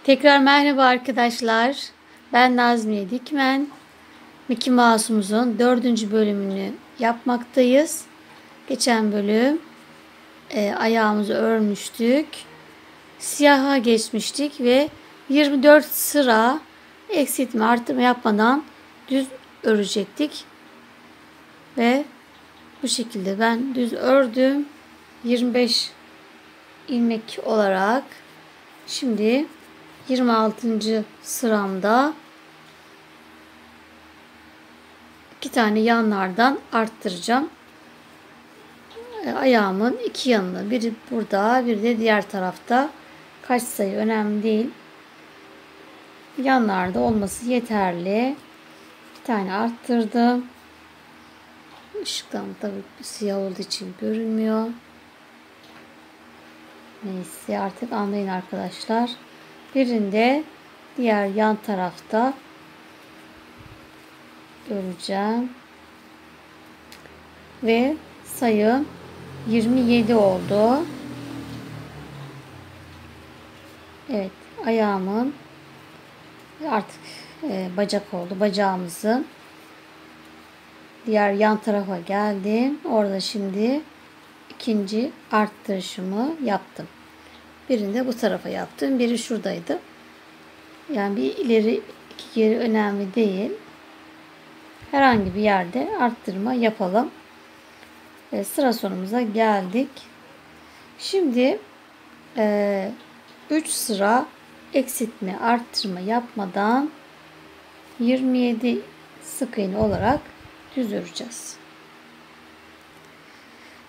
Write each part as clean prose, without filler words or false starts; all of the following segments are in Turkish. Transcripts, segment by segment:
Tekrar merhaba arkadaşlar. Ben Nazmiye Dikmen. Mickey Mouse'umuzun 4. bölümünü yapmaktayız. Geçen bölüm ayağımızı örmüştük. Siyaha geçmiştik ve 24 sıra eksiltme artırma yapmadan düz örecektik. Ve bu şekilde ben düz ördüm. 25 ilmek olarak. Şimdi 26. sıramda 2 tane yanlardan arttıracağım. Ayağımın 2 yanını, biri burada, biri de diğer tarafta. Kaç sayı önemli değil. Yanlarda olması yeterli. 2 tane arttırdım. Işıktan tabii siyah olduğu için görünmüyor. Neyse artık anlayın arkadaşlar. Birinde diğer yan tarafta öreceğim. Ve sayım 27 oldu. Evet, ayağımın artık bacak oldu. Bacağımızın diğer yan tarafa geldim. Orada şimdi ikinci arttırışımı yaptım. Birini de bu tarafa yaptım. Biri şuradaydı. Yani bir ileri iki geri önemli değil. Herhangi bir yerde arttırma yapalım. Sıra sonumuza geldik. Şimdi 3 sıra eksiltme arttırma yapmadan 27 sık iğne olarak düz öreceğiz.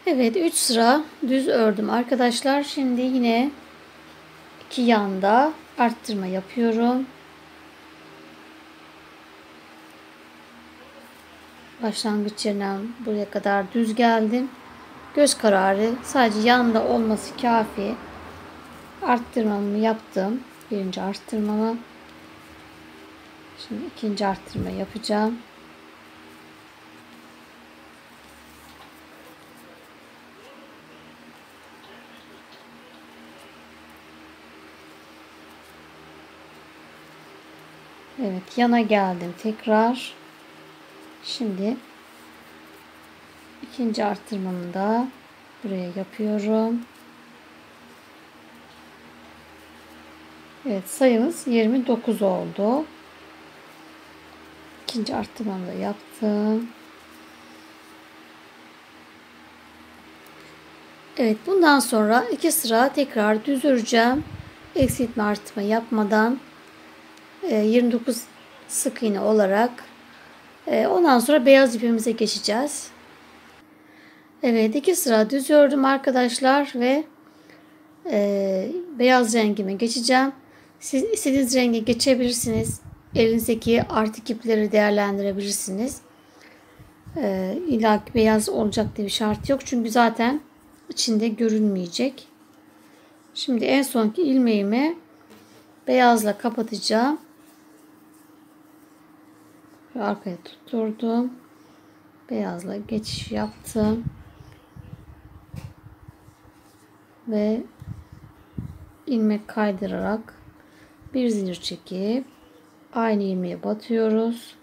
Evet, 3 sıra düz ördüm arkadaşlar. Şimdi yine iki yanda arttırma yapıyorum. Başlangıç yerinden buraya kadar düz geldim. Göz kararı sadece yanda olması kafi. Arttırmamı yaptım. Birinci arttırmamı. Şimdi ikinci arttırma yapacağım. Evet, yana geldim tekrar. Şimdi ikinci arttırmamı da buraya yapıyorum. Evet, sayımız 29 oldu. İkinci arttırmamı da yaptım. Evet, bundan sonra 2 sıra tekrar düz öreceğim. Eksiltme arttırma yapmadan 29 sık iğne olarak. Ondan sonra beyaz ipimize geçeceğiz. Evet, 2 sıra düz ördüm arkadaşlar ve beyaz rengime geçeceğim. Siz istediğiniz renge geçebilirsiniz. Elinizdeki artık ipleri değerlendirebilirsiniz. İlla ki beyaz olacak diye bir şart yok. Çünkü zaten içinde görünmeyecek. Şimdi en sonki ilmeğimi beyazla kapatacağım. Ve arkaya tutturdum. Beyazla geçiş yaptım. Ve ilmek kaydırarak bir zincir çekip aynı ilmeğe batıyoruz.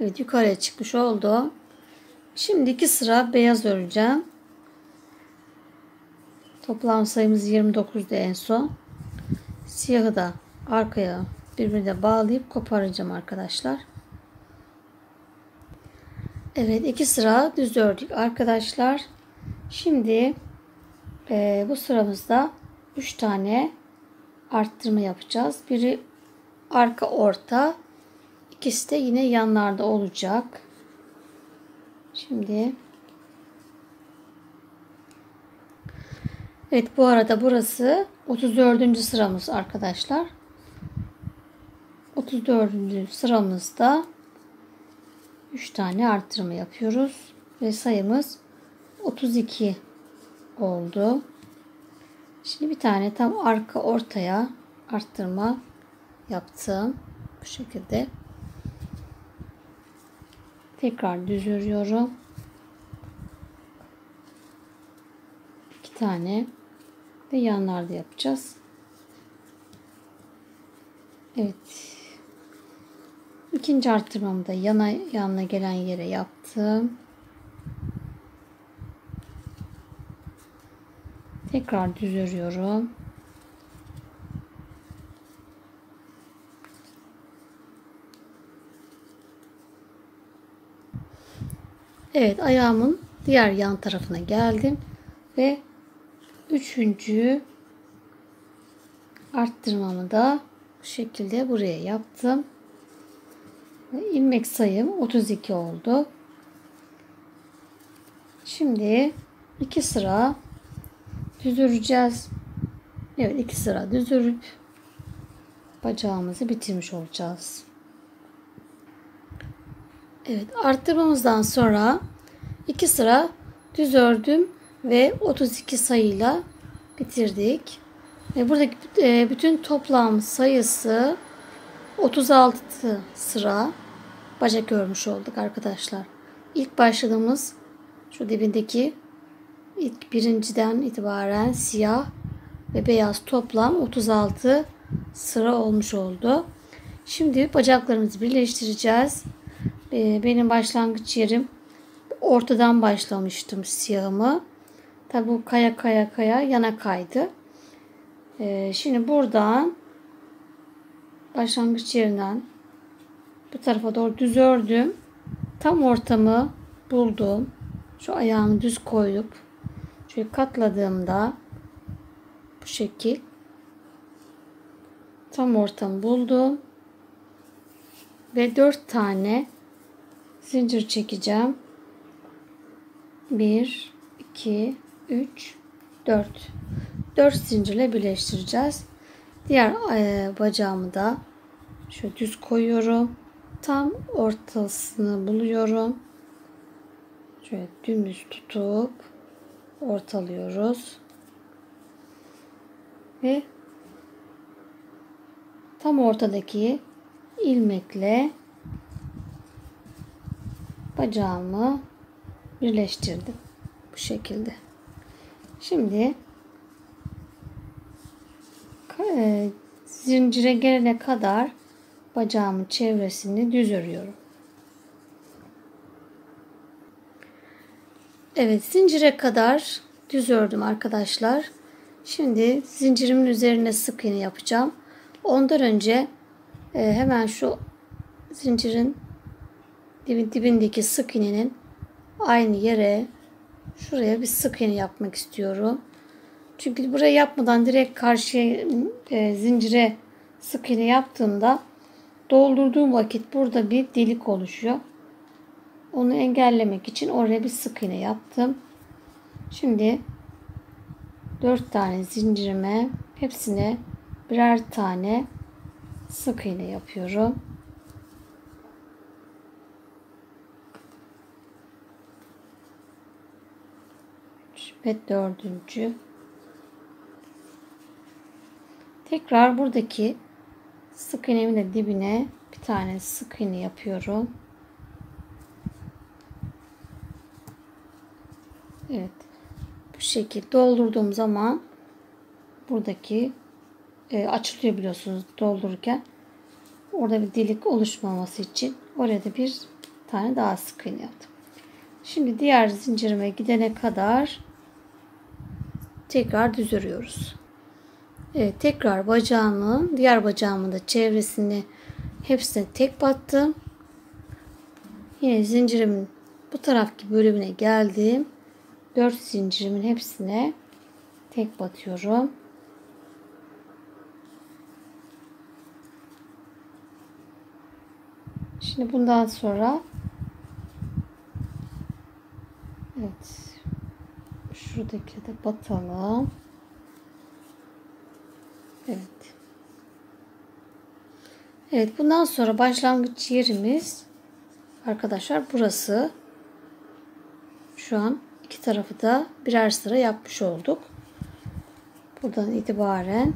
Evet, yukarıya çıkmış oldu. Şimdi 2 sıra beyaz öreceğim. Toplam sayımız 29'du en son. Siyahı da arkaya birbirine bağlayıp koparacağım arkadaşlar. Evet, 2 sıra düz ördük arkadaşlar. Şimdi bu sıramızda 3 tane arttırma yapacağız. Biri arka orta, ikisi de yine yanlarda olacak. Şimdi evet, bu arada burası 34. sıramız arkadaşlar. 34. sıramızda 3 tane arttırma yapıyoruz ve sayımız 32 oldu. Şimdi bir tane tam arka ortaya arttırma yaptım. Bu şekilde. Tekrar düz örüyorum. 2 tane ve yanlarda yapacağız. Evet. İkinci arttırmamı da yanına gelen yere yaptım. Tekrar düz örüyorum. Evet, ayağımın diğer yan tarafına geldim ve üçüncü arttırmamı da bu şekilde buraya yaptım. İlmek sayım 32 oldu. Şimdi 2 sıra düz öreceğiz. Evet, 2 sıra düz örüp bacağımızı bitirmiş olacağız. Evet, arttırmamızdan sonra 2 sıra düz ördüm ve 32 sayıyla bitirdik. Ve buradaki bütün toplam sayısı 36 sıra bacak örmüş olduk arkadaşlar. İlk başladığımız şu dibindeki ilk birinciden itibaren siyah ve beyaz toplam 36 sıra olmuş oldu. Şimdi bacaklarımızı birleştireceğiz. Benim başlangıç yerim ortadan başlamıştım siyahımı. Tabi bu kaya yana kaydı. Şimdi buradan başlangıç yerinden bu tarafa doğru düz ördüm. Tam ortamı buldum. Şu ayağımı düz koyup şöyle katladığımda bu şekil tam ortamı buldum. Ve 4 tane zincir çekeceğim. 1, 2, 3, 4. 4 zincirle birleştireceğiz. Diğer bacağımı da şöyle düz koyuyorum. Tam ortasını buluyorum. Şöyle dümdüz tutup ortalıyoruz. Ve tam ortadaki ilmekle bacağımı birleştirdim. Bu şekilde. Şimdi zincire gelene kadar bacağımın çevresini düz örüyorum. Evet, zincire kadar düz ördüm arkadaşlar. Şimdi zincirimin üzerine sık iğne yapacağım. Ondan önce hemen şu zincirin dibindeki sık iğnenin aynı yere şuraya bir sık iğne yapmak istiyorum. Çünkü burayı yapmadan direkt karşıya zincire sık iğne yaptığımda doldurduğum vakit burada bir delik oluşuyor. Onu engellemek için oraya bir sık iğne yaptım. Şimdi 4 tane zincirime hepsine birer tane sık iğne yapıyorum. Ve 4. Tekrar buradaki sık iğnemin de dibine bir tane sık iğne yapıyorum. Evet. Bu şekilde doldurduğum zaman buradaki açılıyor biliyorsunuz doldururken. Orada bir delik oluşmaması için oraya da bir tane daha sık iğne yaptım. Şimdi diğer zincirime gidene kadar tekrar düz örüyoruz. Evet, tekrar diğer bacağımın da çevresini hepsine tek battım. Yine zincirimin bu taraftaki bölümüne geldim. 4 zincirimin hepsine tek batıyorum. Şimdi bundan sonra evet, şuradaki de batalım. Evet. Evet, bundan sonra başlangıç yerimiz arkadaşlar burası. Şu an iki tarafı da birer sıra yapmış olduk. Buradan itibaren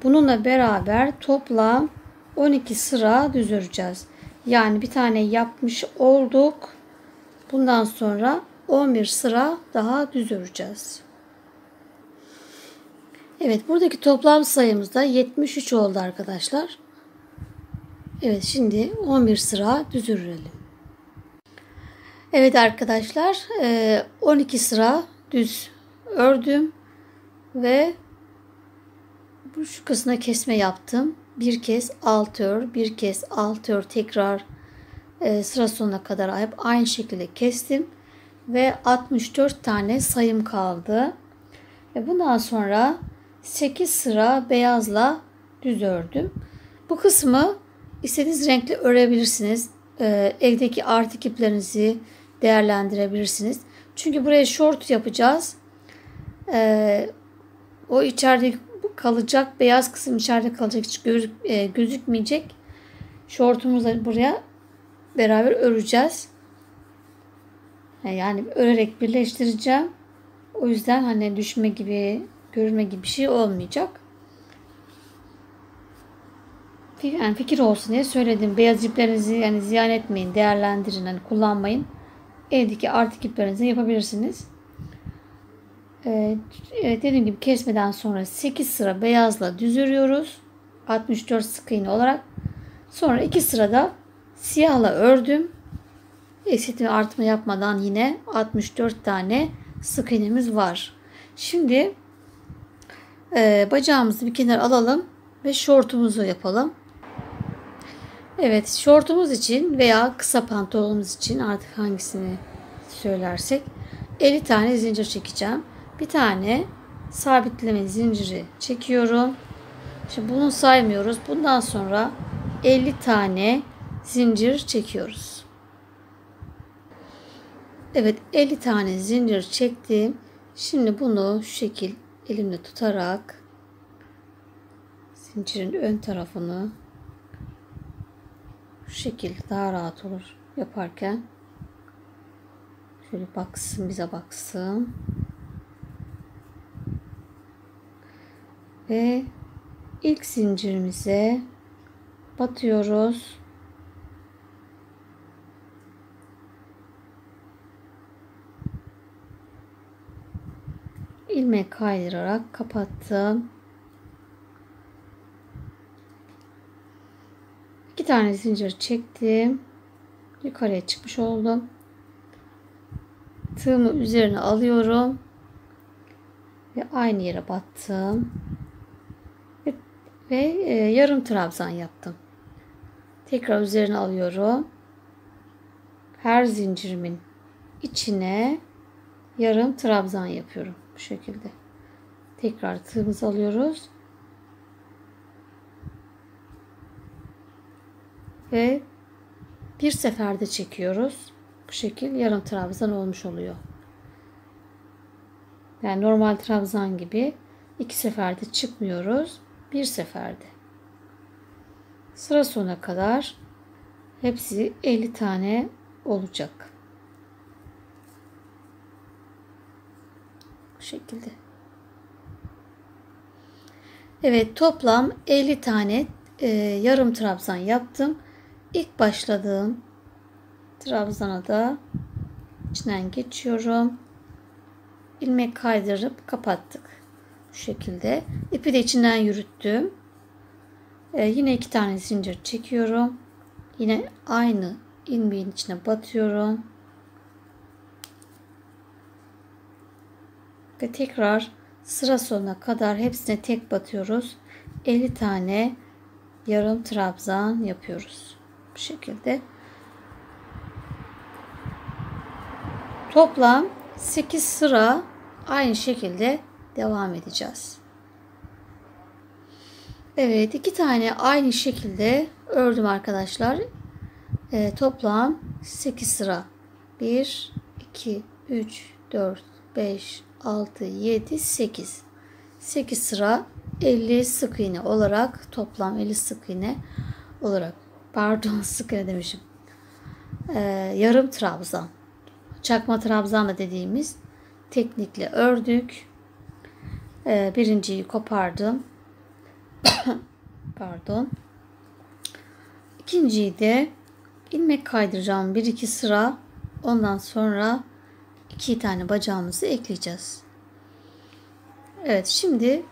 bununla beraber toplam 12 sıra düz öreceğiz. Yani bir tane yapmış olduk. Bundan sonra 11 sıra daha düz öreceğiz. Evet, buradaki toplam sayımız da 73 oldu arkadaşlar. Evet, şimdi 11 sıra düz örelim. Evet arkadaşlar, 12 sıra düz ördüm ve şu kısmına kesme yaptım. Bir kez alt ör, bir kez alt ör, tekrar sıra sonuna kadar hep aynı şekilde kestim ve 64 tane sayım kaldı. Ve bundan sonra 8 sıra beyazla düz ördüm. Bu kısmı istediğiniz renkle örebilirsiniz. Evdeki artık iplerinizi değerlendirebilirsiniz. Çünkü buraya şort yapacağız. O içeride kalacak, beyaz kısım içeride kalacak, hiç gözükmeyecek. Şortumuzu buraya beraber öreceğiz. Yani örerek birleştireceğim. O yüzden hani düşme gibi, görünme gibi bir şey olmayacak. Yani fikir olsun diye söyledim. Beyaz iplerinizi yani ziyan etmeyin, değerlendirin, hani kullanmayın. Evdeki artık iplerinizi yapabilirsiniz. Evet, dediğim gibi kesmeden sonra 8 sıra beyazla düz örüyoruz. 64 sık iğne olarak. Sonra 2 sırada siyahla ördüm. Eksiltme artma yapmadan yine 64 tane sık iğnemiz var. Şimdi bacağımızı bir kenara alalım ve şortumuzu yapalım. Evet, şortumuz için veya kısa pantolonumuz için artık hangisini söylersek 50 tane zincir çekeceğim. Bir tane sabitleme zinciri çekiyorum. Şimdi bunu saymıyoruz. Bundan sonra 50 tane zincir çekiyoruz. Evet, 50 tane zincir çektim. Şimdi bunu şu şekil elimle tutarak zincirin ön tarafını şu şekil daha rahat olur yaparken. Şöyle baksın, bize baksın. Ve ilk zincirimize batıyoruz. İlmek kaydırarak kapattım. 2 tane zincir çektim. Yukarıya çıkmış oldum. Tığımı üzerine alıyorum. Ve aynı yere battım. Ve yarım trabzan yaptım. Tekrar üzerine alıyorum. Her zincirimin içine yarım trabzan yapıyorum. Bu şekilde. Tekrar tığımızı alıyoruz. Ve bir seferde çekiyoruz. Bu şekil yarım trabzan olmuş oluyor. Yani normal trabzan gibi 2 seferde çıkmıyoruz. Bir seferde. Sıra sonuna kadar hepsi 50 tane olacak. Bu şekilde. Evet, toplam 50 tane yarım trabzan yaptım. İlk başladığım trabzana da içinden geçiyorum. İlmek kaydırıp kapattık. Bu şekilde. İpi de içinden yürüttüm. Yine 2 tane zincir çekiyorum. Yine aynı ilmeğin içine batıyorum. Ve tekrar sıra sonuna kadar hepsine tek batıyoruz. 50 tane yarım trabzan yapıyoruz. Bu şekilde. Toplam 8 sıra aynı şekilde devam edeceğiz. Evet, 2 tane aynı şekilde ördüm arkadaşlar. Toplam 8 sıra. 1, 2, 3, 4, 5, 6, 7, 8. 8 sıra 50 sık iğne olarak, toplam 50 sık iğne olarak, pardon sık iğne demişim. Yarım trabzan. Çakma trabzan da dediğimiz teknikle ördük. Birinciyi kopardım. Pardon. İkinciyi de ilmek kaydıracağım 1-2 sıra. Ondan sonra 2 tane bacağımızı ekleyeceğiz. Evet, şimdi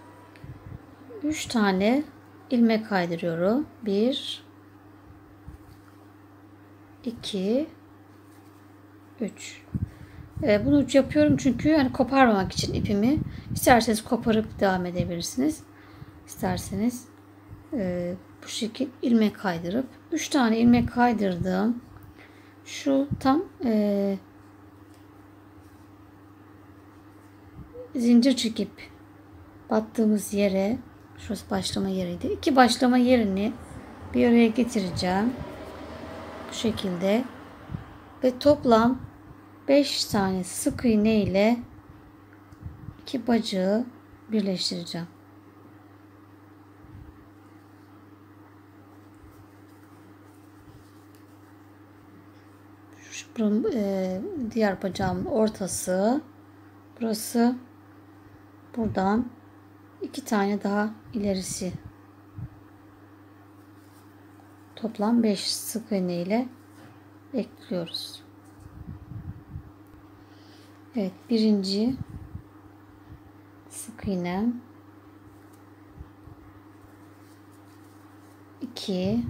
3 tane ilmek kaydırıyorum. 1 2 3. Bunu yapıyorum çünkü yani koparmamak için ipimi. İsterseniz koparıp devam edebilirsiniz. İsterseniz bu şekil ilmek kaydırıp 3 tane ilmek kaydırdım. Şu tam zincir çekip battığımız yere, şurası başlama yeriydi. 2 başlama yerini bir araya getireceğim. Bu şekilde ve toplam 5 tane sık iğne ile 2 bacağı birleştireceğim. Diğer bacağımın ortası burası, buradan 2 tane daha ilerisi, toplam 5 sık iğne ile ekliyoruz. Evet, birinci sık iğnem, 2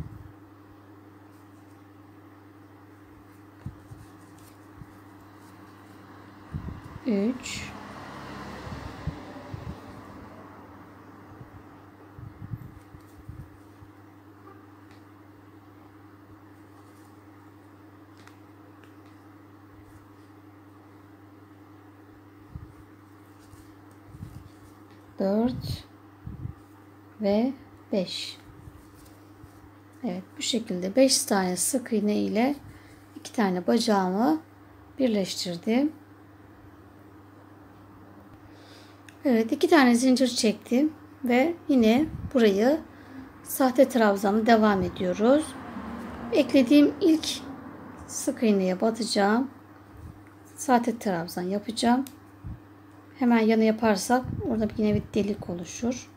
3 4 ve 5. Evet, bu şekilde 5 tane sık iğne ile 2 tane bacağımı birleştirdim. Evet, 2 tane zincir çektim ve yine burayı sahte trabzanla devam ediyoruz. Eklediğim ilk sık iğneye batacağım. Sahte trabzan yapacağım. Hemen yanı yaparsak orada yine bir delik oluşur.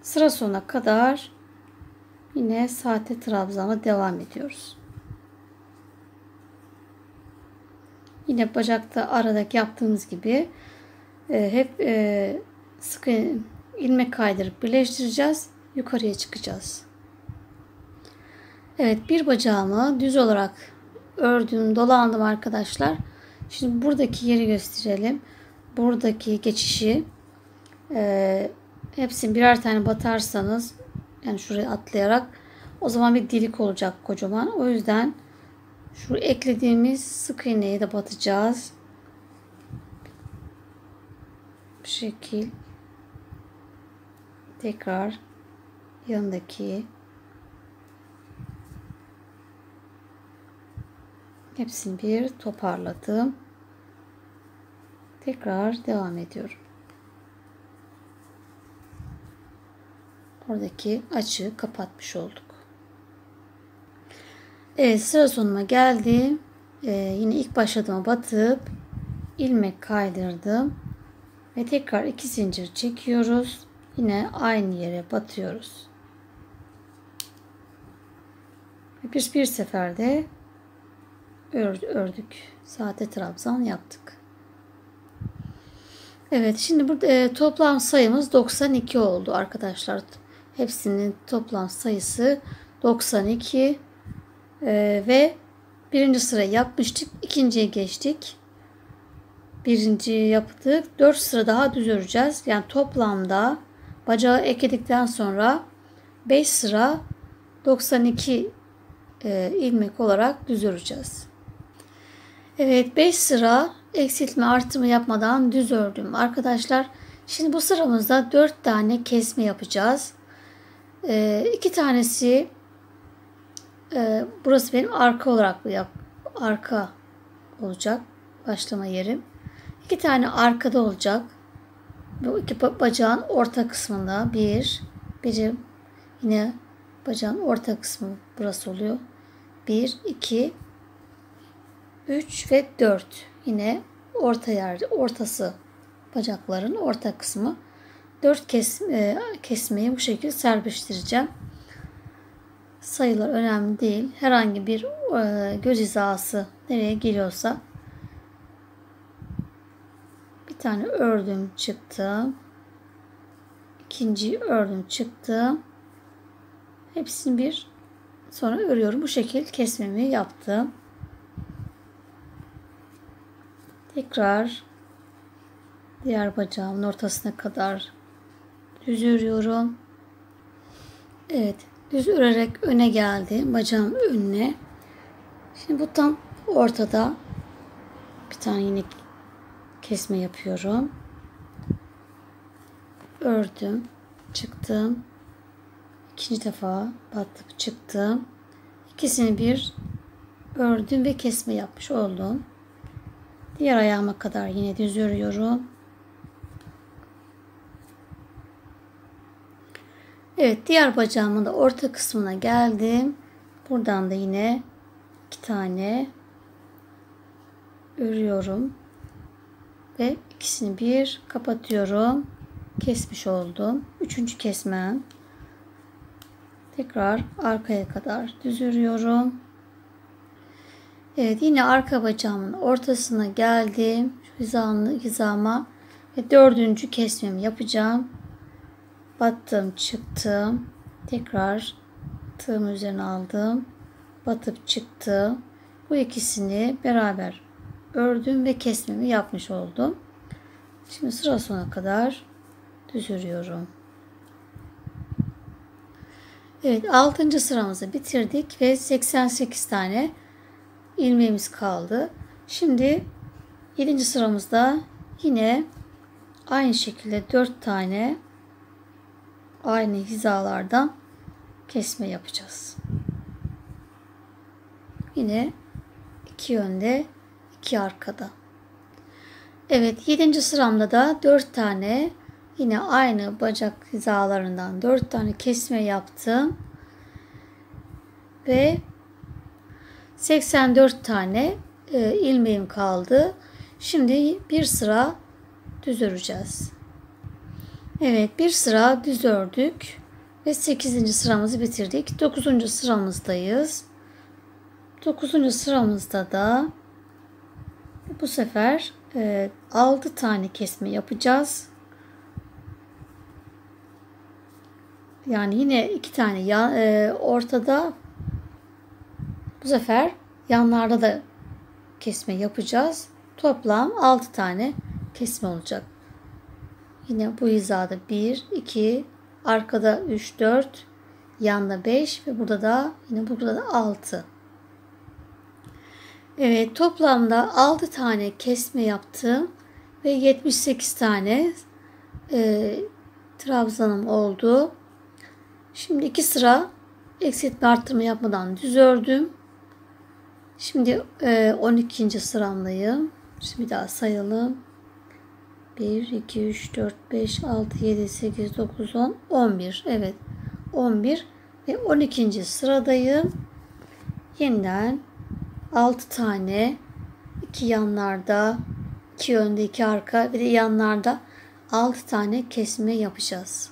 Sıra sonuna kadar yine sahte trabzanla devam ediyoruz. Yine bacakta aradaki yaptığımız gibi hep sık ilmek kaydırıp birleştireceğiz. Yukarıya çıkacağız. Evet, bir bacağımı düz olarak ördüm, dolandım arkadaşlar. Şimdi buradaki yeri gösterelim. Buradaki geçişi hepsini birer tane batarsanız, yani şuraya atlayarak, o zaman bir delik olacak kocaman. O yüzden şu eklediğimiz sık iğneyi de batacağız. Bu şekil. Tekrar yanındaki hepsini bir toparladım. Tekrar devam ediyorum. Oradaki açığı kapatmış olduk. Evet, sıra sonuna geldim. Yine ilk başladığıma batıp ilmek kaydırdım ve tekrar 2 zincir çekiyoruz. Yine aynı yere batıyoruz. Bir seferde ördük. Sahte trabzan yaptık. Evet, şimdi burada toplam sayımız 92 oldu arkadaşlar. Hepsinin toplam sayısı 92 ve birinci sırayı yapmıştık. İkinciye geçtik. Birinciyi yaptık. 4 sıra daha düz öreceğiz. Yani toplamda bacağı ekledikten sonra 5 sıra 92 ilmek olarak düz öreceğiz. Evet, 5 sıra eksiltme artırma yapmadan düz ördüm arkadaşlar. Şimdi bu sıramızda 4 tane kesme yapacağız. 2 tanesi burası benim arka olarak arka olacak başlama yerim. 2 tane arkada olacak. Bu iki bacağın orta kısmında biri yine bacağın orta kısmı burası oluyor. 1 2 3 ve 4 yine orta yerde, ortası bacakların orta kısmı. 4 kesmeyi bu şekilde serpiştireceğim. Sayılar önemli değil. Herhangi bir göz hizası nereye geliyorsa bir tane ördüm, çıktım. İkinci ördüm, çıktım. Hepsini bir sonra örüyorum. Bu şekil kesmemi yaptım. Tekrar diğer bacağımın ortasına kadar düz örüyorum. Evet, düz örerek öne geldim. Bacağım önüne. Şimdi bu tam ortada bir tane yine kesme yapıyorum. Ördüm, çıktım. İkinci defa batıp çıktım. İkisini bir ördüm ve kesme yapmış oldum. Diğer ayağıma kadar yine düz örüyorum. Evet, diğer bacağımın da orta kısmına geldim. Buradan da yine 2 tane örüyorum ve ikisini bir kapatıyorum. Kesmiş oldum. Üçüncü kesmem. Tekrar arkaya kadar düz örüyorum. Evet, yine arka bacağımın ortasına geldim. Şu hizama ve dördüncü kesmemi yapacağım. Battım, çıktım. Tekrar tığımı üzerine aldım. Batıp çıktım. Bu ikisini beraber ördüm ve kesmemi yapmış oldum. Şimdi sıra sonuna kadar düz örüyorum. Evet, 6. sıramızı bitirdik ve 88 tane ilmeğimiz kaldı. Şimdi 7. sıramızda yine aynı şekilde 4 tane aynı hizalardan kesme yapacağız. Yine 2 önde, 2 arkada. Evet, 7. sıramda da 4 tane yine aynı bacak hizalarından 4 tane kesme yaptım. Ve 84 tane ilmeğim kaldı. Şimdi bir sıra düz öreceğiz. Evet, bir sıra düz ördük ve 8. sıramızı bitirdik. 9. sıramızdayız. 9. sıramızda da bu sefer 6 tane kesme yapacağız. Yani yine 2 tane ortada, bu sefer yanlarda da kesme yapacağız. Toplam 6 tane kesme olacak. Yine bu hizada 1, 2, arkada 3, 4, yanda 5 ve burada da yine burada da 6. Evet, toplamda 6 tane kesme yaptım ve 78 tane trabzanım oldu. Şimdi 2 sıra eksiltme arttırma yapmadan düz ördüm. Şimdi 12. sıramdayım. Şimdi bir daha sayalım. 1, 2, 3, 4, 5, 6, 7, 8, 9, 10, 11. Evet, 11 ve 12. sıradayım. Yeniden 6 tane, 2 yanlarda, 2 önde, 2 arka ve de yanlarda 6 tane kesme yapacağız.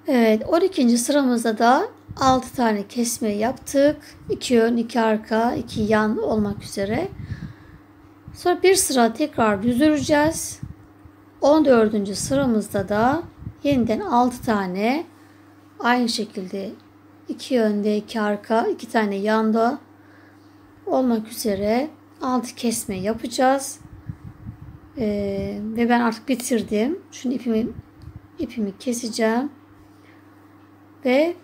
Evet, 12. sıramızda da 6 tane kesme yaptık. 2 ön, 2 arka, 2 yan olmak üzere. Sonra bir sıra tekrar düz öreceğiz. 14. sıramızda da yeniden 6 tane aynı şekilde 2 önde, 2 arka, 2 tane yanda olmak üzere 6 kesme yapacağız. Ve ben artık bitirdim. Şimdi ipimi keseceğim. Ve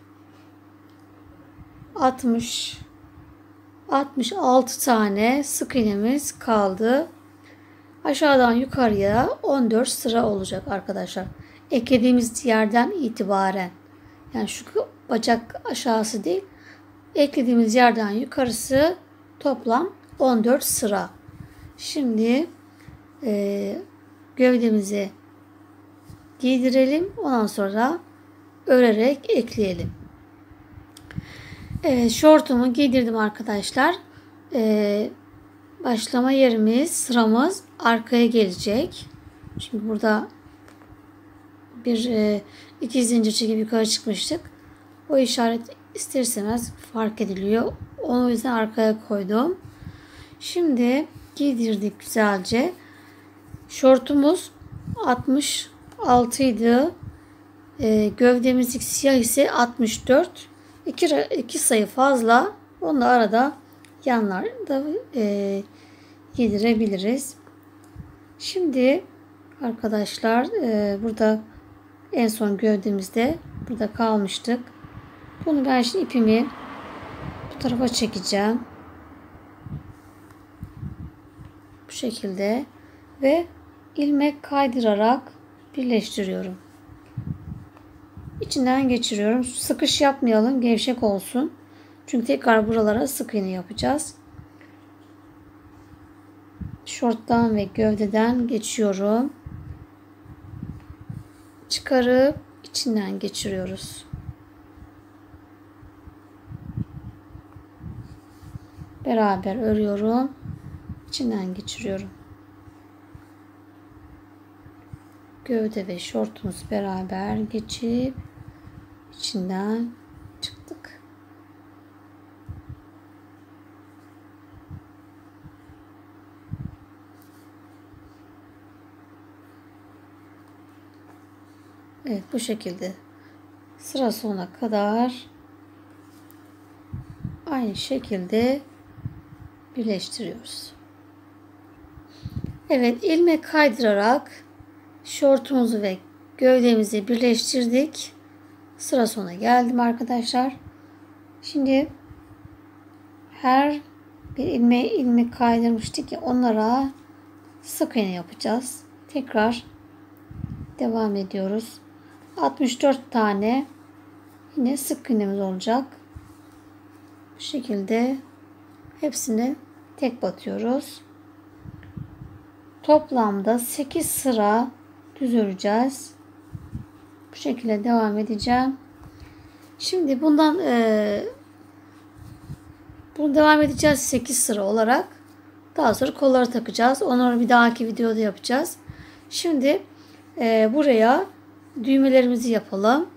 66 tane sık iğnemiz kaldı. Aşağıdan yukarıya 14 sıra olacak arkadaşlar. Eklediğimiz yerden itibaren, yani şu bacak aşağısı değil, eklediğimiz yerden yukarısı toplam 14 sıra. Şimdi gövdemizi giydirelim. Ondan sonra örerek ekleyelim. Evet, şortumu giydirdim arkadaşlar. Başlama yerimiz, sıramız arkaya gelecek. Şimdi burada iki zincir çekip yukarı çıkmıştık. O işaret ister istemez fark ediliyor. Onu yüzden arkaya koydum. Şimdi giydirdik güzelce. Şortumuz 66 idi. Gövdemizdeki siyah ise 64. 2 sayı fazla. Onu da arada yanlarda yedirebiliriz. Şimdi arkadaşlar burada en son gövdemizde burada kalmıştık. Bunu ben şimdi ipimi bu tarafa çekeceğim. Bu şekilde ve ilmek kaydırarak birleştiriyorum. İçinden geçiriyorum. Sıkış yapmayalım, gevşek olsun. Çünkü tekrar buralara sık iğne yapacağız. Şorttan ve gövdeden geçiyorum. Çıkarıp içinden geçiriyoruz. Beraber örüyorum. İçinden geçiriyorum. Gövde ve şortumuz beraber geçip içinden çıktık. Evet, bu şekilde sıra sonuna kadar aynı şekilde birleştiriyoruz. Evet, ilmek kaydırarak şortumuzu ve gövdemizi birleştirdik. Sıra sonuna geldim arkadaşlar. Şimdi her bir ilmek kaydırmıştık ya, onlara sık iğne yapacağız. Tekrar devam ediyoruz. 64 tane yine sık iğnemiz olacak. Bu şekilde hepsini tek batıyoruz. Toplamda 8 sıra düz öreceğiz. Bu şekilde devam edeceğim. Şimdi bunu devam edeceğiz 8 sıra olarak. Daha sonra kolları takacağız. Onları bir dahaki videoda yapacağız. Şimdi buraya düğmelerimizi yapalım.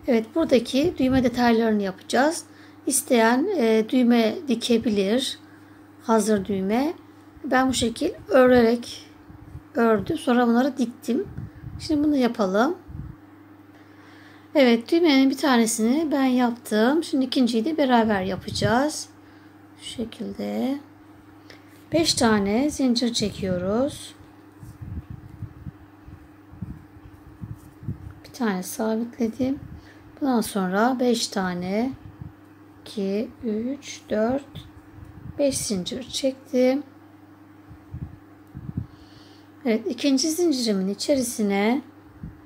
Evet, buradaki düğme detaylarını yapacağız. İsteyen düğme dikebilir. Hazır düğme. Ben bu şekil örerek ördüm. Sonra bunları diktim. Şimdi bunu yapalım. Evet, düğmenin bir tanesini ben yaptım. Şimdi ikinciyi de beraber yapacağız. Şu şekilde 5 tane zincir çekiyoruz. Bir tane sabitledim. Bundan sonra 5 tane 2, 3, 4, 5 zincir çektim. Evet, ikinci zincirimin içerisine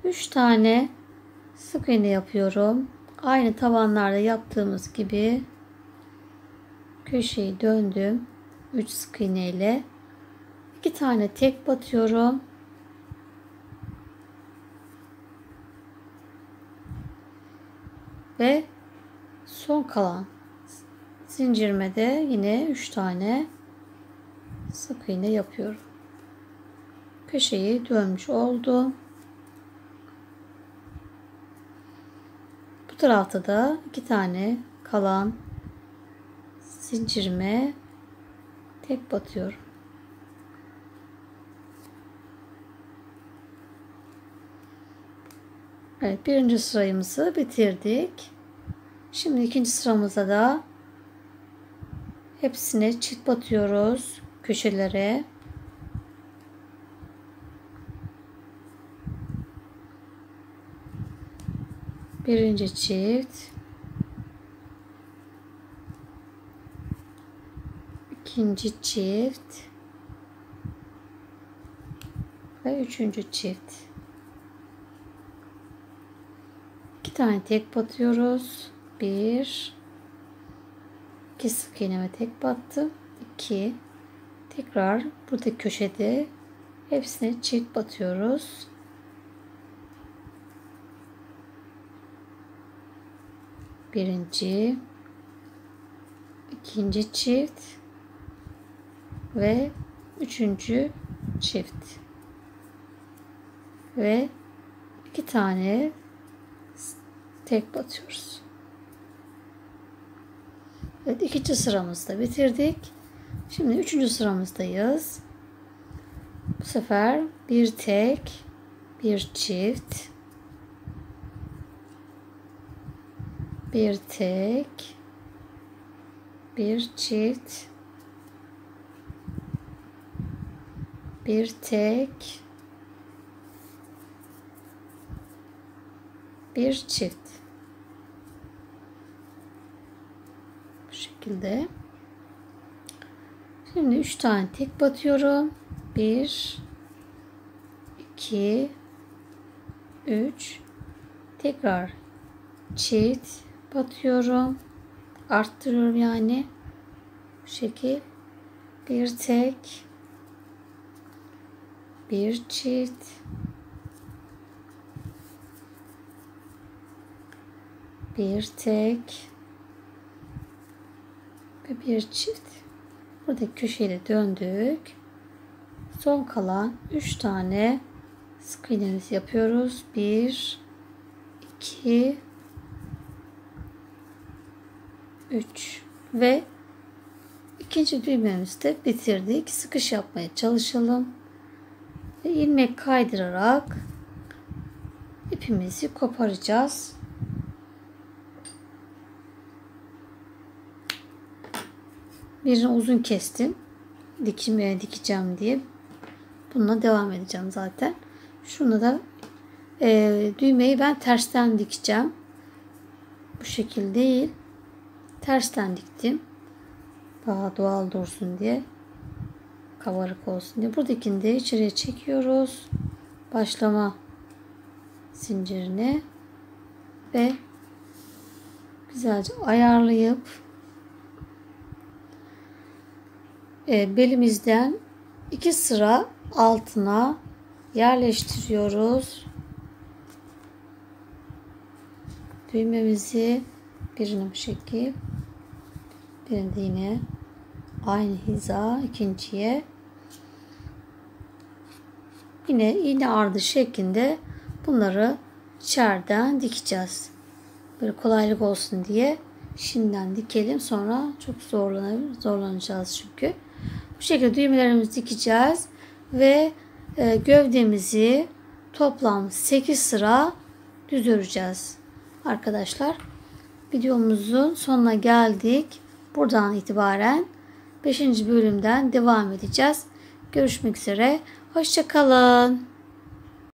3 tane sık iğne yapıyorum. Aynı tabanlarda yaptığımız gibi köşeyi döndüm. 3 sık iğne ile 2 tane tek batıyorum. Ve son kalan zincirime de yine 3 tane sık iğne yapıyorum. Köşeyi dönmüş oldum. Bu tarafta da 2 tane kalan zincirime tek batıyorum. Evet, birinci sırayımızı bitirdik. Şimdi ikinci sıramıza da hepsine çift batıyoruz köşelere. Birinci çift, ikinci çift ve üçüncü çift. 2 tane tek batıyoruz. 1, 2 sık iğneme tek battım. 2, tekrar buradaki köşede hepsine çift batıyoruz. Birinci, ikinci çift ve üçüncü çift ve 2 tane tek batıyoruz. Evet, ikinci sıramızda bitirdik. Şimdi üçüncü sıramızdayız. Bu sefer bir tek, bir çift, bir tek, bir çift, bir tek, bir çift. Bu şekilde. Şimdi 3 tane tek batıyorum. 1 2 3 tekrar çift batıyorum. Arttırıyorum yani. Bu şekil. Bir tek, bir çift, bir tek ve bir çift. Buradaki köşeyle döndük. Son kalan 3 tane sık iğnemizi yapıyoruz. 1 2 3 ve ikinci düğmemizi de bitirdik. Sıkış yapmaya çalışalım. Ve ilmek kaydırarak ipimizi koparacağız. Birini uzun kestim. Dikeceğim diye. Bununla devam edeceğim zaten. Şunu da düğmeyi ben tersten dikeceğim. Bu şekil değil. Tersten diktim. Daha doğal dursun diye. Kabarık olsun diye. Buradakini de içeriye çekiyoruz. Başlama zincirini ve güzelce ayarlayıp belimizden 2 sıra altına yerleştiriyoruz. Düğmemizi birini bu şekil, birini de yine aynı hiza ikinciye, yine iğne ardı şeklinde bunları içeriden dikeceğiz. Böyle kolaylık olsun diye şimdiden dikelim, sonra çok zorlanacağız çünkü. Bu şekilde düğmelerimizi dikeceğiz ve gövdemizi toplam 8 sıra düz öreceğiz. Arkadaşlar, videomuzun sonuna geldik. Buradan itibaren 5. bölümden devam edeceğiz. Görüşmek üzere. Hoşça kalın.